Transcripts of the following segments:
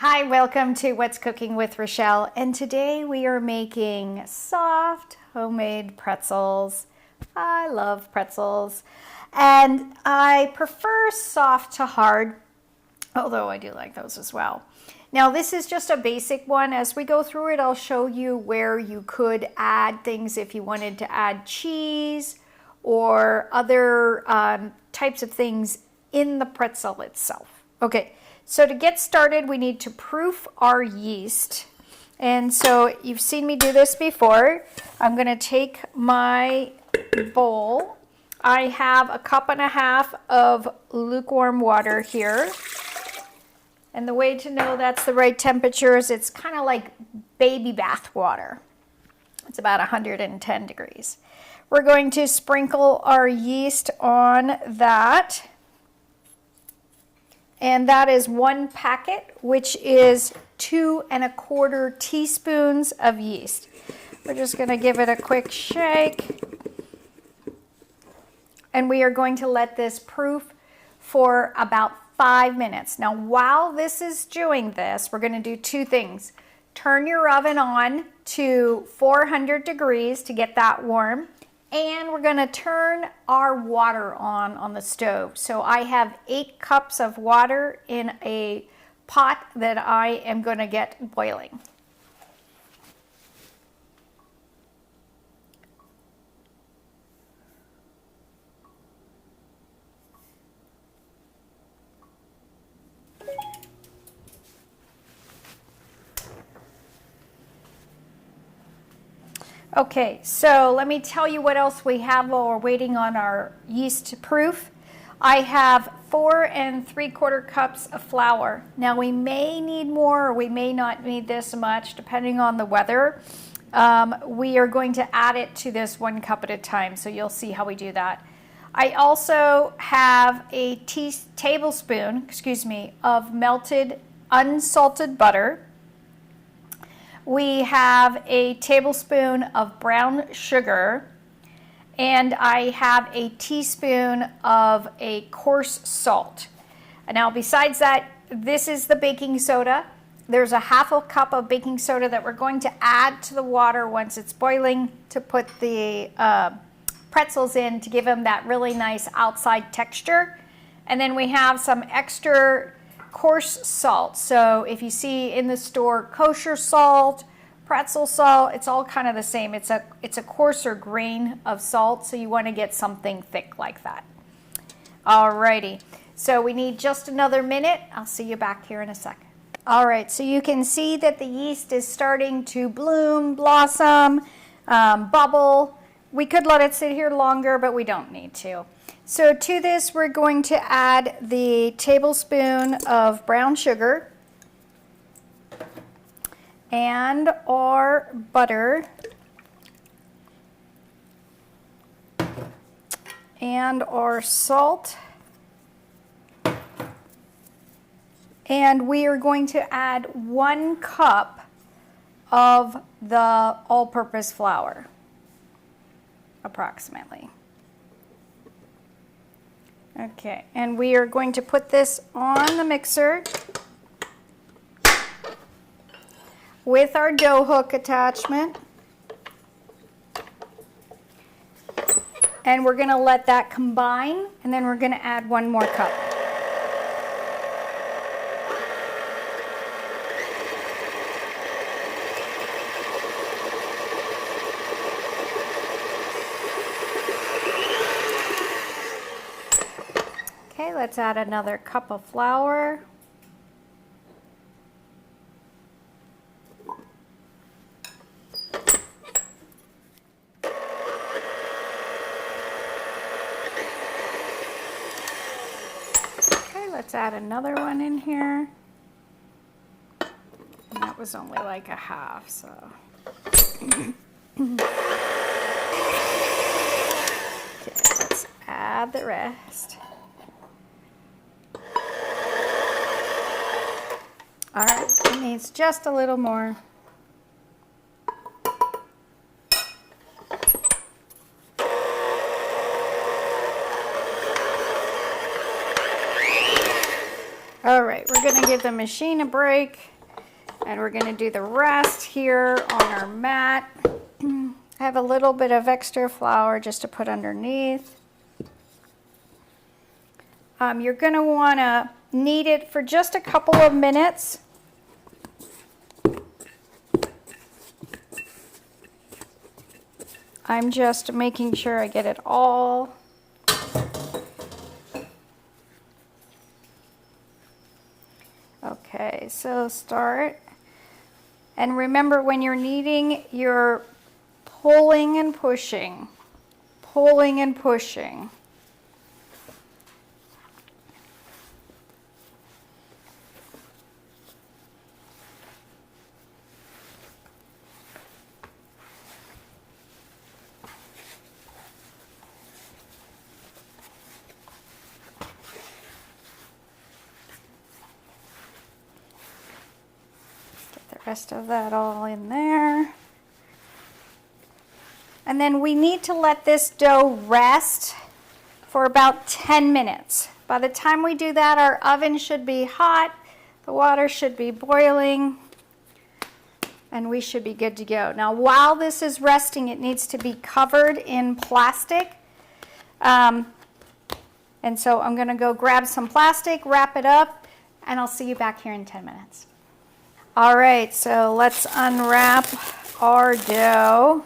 Hi, welcome to What's Cooking with Rochelle, and today we are making soft homemade pretzels. I love pretzels, and I prefer soft to hard, although I do like those as well. Now this is just a basic one. As we go through it, I'll show you where you could add things if you wanted to add cheese or other types of things in the pretzel itself. Okay. So to get started, we need to proof our yeast. And so you've seen me do this before. I'm going to take my bowl. I have a cup and a half of lukewarm water here. And the way to know that's the right temperature is it's kind of like baby bath water. It's about 110 degrees. We're going to sprinkle our yeast on that. And that is 1 packet, which is 2 1/4 teaspoons of yeast. We're just going to give it a quick shake. And we are going to let this proof for about 5 minutes. Now, while this is doing this, we're going to do 2 things. Turn your oven on to 400 degrees to get that warm. And we're going to turn our water on the stove. So I have 8 cups of water in a pot that I am going to get boiling. Okay, so let me tell you what else we have while we're waiting on our yeast to proof. I have 4 3/4 cups of flour. Now we may need more or we may not need this much depending on the weather. We are going to add it to this 1 cup at a time, so you'll see how we do that. I also have a tablespoon of melted unsalted butter. We have a tablespoon of brown sugar, and I have a teaspoon of a coarse salt. Now, besides that, this is the baking soda. There's a 1/2 cup of baking soda that we're going to add to the water once it's boiling to put the pretzels in to give them that really nice outside texture. And then we have some extra coarse salt. So if you see in the store kosher salt, pretzel salt, it's all kind of the same. It's a coarser grain of salt, so you want to get something thick like that. Alrighty, so we need just another minute. I'll see you back here in a second. Alright, so you can see that the yeast is starting to bloom, blossom, bubble. We could let it sit here longer, but we don't need to. So to this, we're going to add the tablespoon of brown sugar and our butter and our salt. And we are going to add 1 cup of the all-purpose flour, approximately. Okay, and we are going to put this on the mixer with our dough hook attachment. And we're going to let that combine, and then we're going to add 1 more cup. Okay, let's add another cup of flour. Okay, let's add another one in here. And that was only like a half, so. Okay, let's add the rest. All right, it needs just a little more. All right, we're gonna give the machine a break and we're gonna do the rest here on our mat. I have a little bit of extra flour just to put underneath. You're gonna wanna knead it for just a couple of minutes. I'm just making sure I get it all. Okay, so start. And remember, when you're kneading, you're pulling and pushing, pulling and pushing. Rest of that all in there. And then we need to let this dough rest for about 10 minutes. By the time we do that, our oven should be hot, the water should be boiling, and we should be good to go. Now, while this is resting, it needs to be covered in plastic. And so I'm gonna go grab some plastic, wrap it up, and I'll see you back here in 10 minutes. All right, so let's unwrap our dough.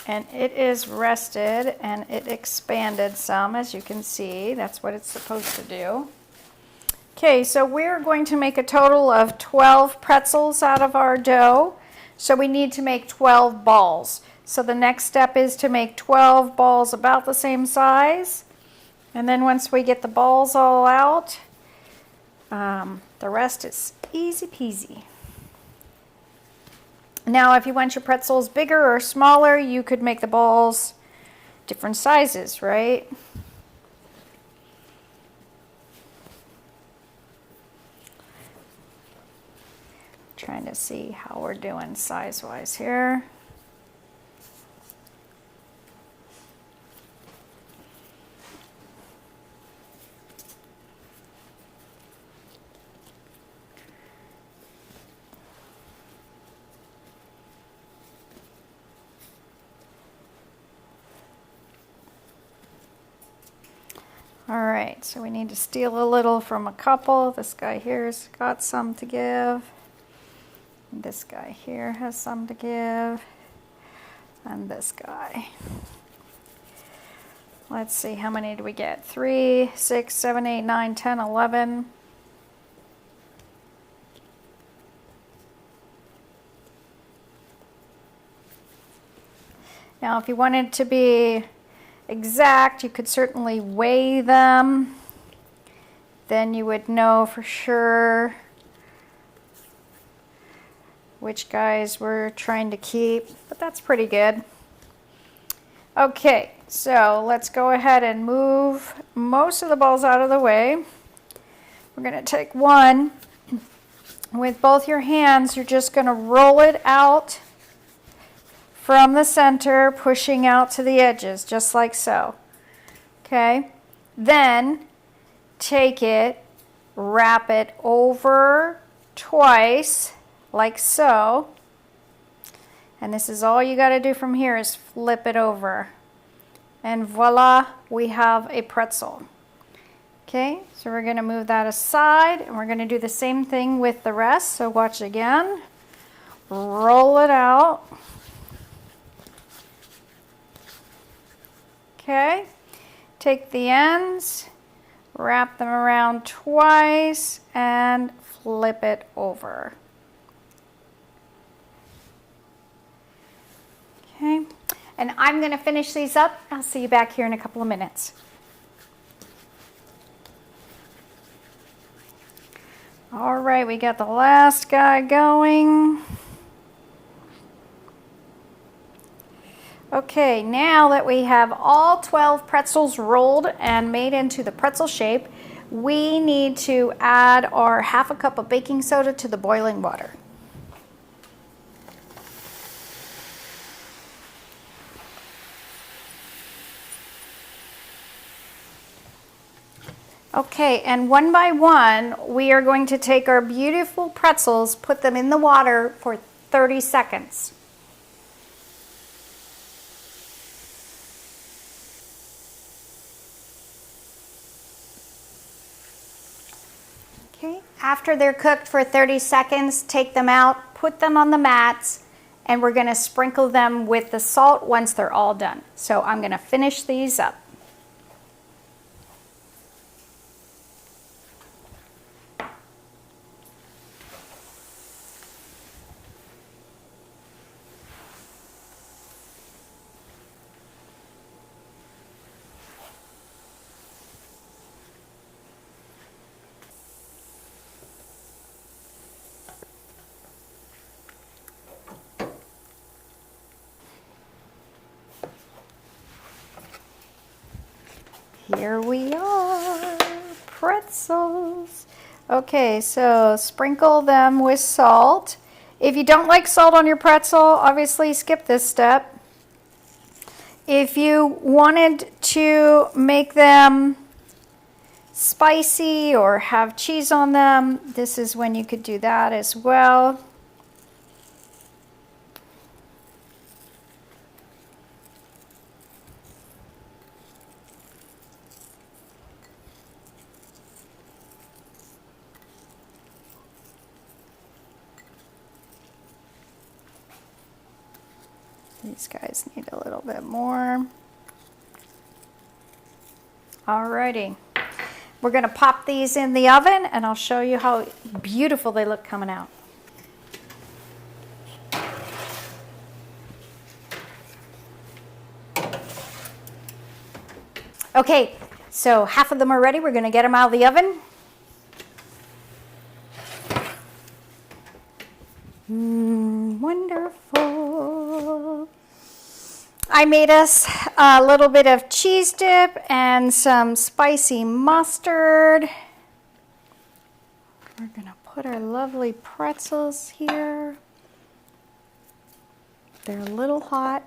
And it is rested and it expanded some, as you can see. That's what it's supposed to do. Okay, so we're going to make a total of 12 pretzels out of our dough. So we need to make 12 balls. So the next step is to make 12 balls about the same size. And then once we get the balls all out, the rest is easy peasy. Now, if you want your pretzels bigger or smaller, you could make the balls different sizes, right? Trying to see how we're doing size-wise here. All right, so we need to steal a little from a couple. This guy here's got some to give. This guy here has some to give. And this guy. Let's see, how many do we get? 3, 6, 7, 8, 9, 10, 11. Now, if you wanted to be exact, you could certainly weigh them. Then you would know for sure which guys we're trying to keep, but that's pretty good. Okay, so let's go ahead and move most of the balls out of the way. We're going to take one. With both your hands, you're just going to roll it out from the center, pushing out to the edges, just like so. Okay? Then take it, wrap it over twice, like so. And this is all you got to do from here is flip it over. And voila, we have a pretzel. Okay, so we're going to move that aside, and we're going to do the same thing with the rest. So watch again. Roll it out. Okay, take the ends, wrap them around twice, and flip it over. Okay, and I'm going to finish these up. I'll see you back here in a couple of minutes. All right, we got the last guy going. Okay, now that we have all 12 pretzels rolled and made into the pretzel shape, we need to add our half a cup of baking soda to the boiling water. Okay, and one by one, we are going to take our beautiful pretzels, put them in the water for 30 seconds. Okay, after they're cooked for 30 seconds, take them out, put them on the mats, and we're going to sprinkle them with the salt once they're all done. So I'm going to finish these up. Here we are, pretzels. Okay, so sprinkle them with salt. If you don't like salt on your pretzel, obviously skip this step. If you wanted to make them spicy or have cheese on them, this is when you could do that as well. These guys need a little bit more. Alrighty, we're gonna pop these in the oven and I'll show you how beautiful they look coming out. Okay, so half of them are ready. We're gonna get them out of the oven. Wonderful. I made us a little bit of cheese dip and some spicy mustard. We're gonna put our lovely pretzels here. They're a little hot.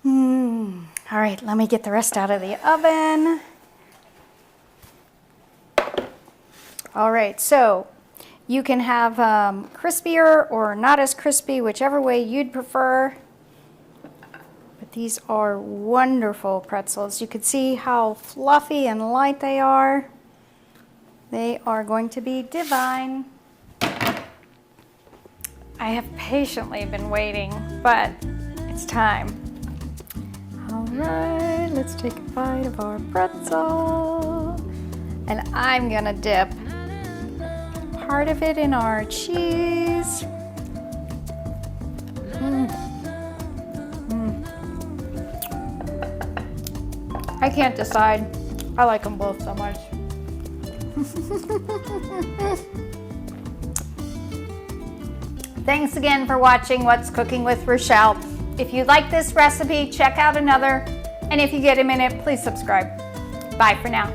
All right, let me get the rest out of the oven. All right, so you can have crispier or not as crispy, whichever way you'd prefer. But these are wonderful pretzels. You can see how fluffy and light they are. They are going to be divine. I have patiently been waiting, but it's time. All right, let's take a bite of our pretzel. And I'm gonna dip part of it in our cheese. I can't decide. I like them both so much. Thanks again for watching What's Cooking with Rochelle. If you like this recipe, check out another. And if you get a minute, please subscribe. Bye for now.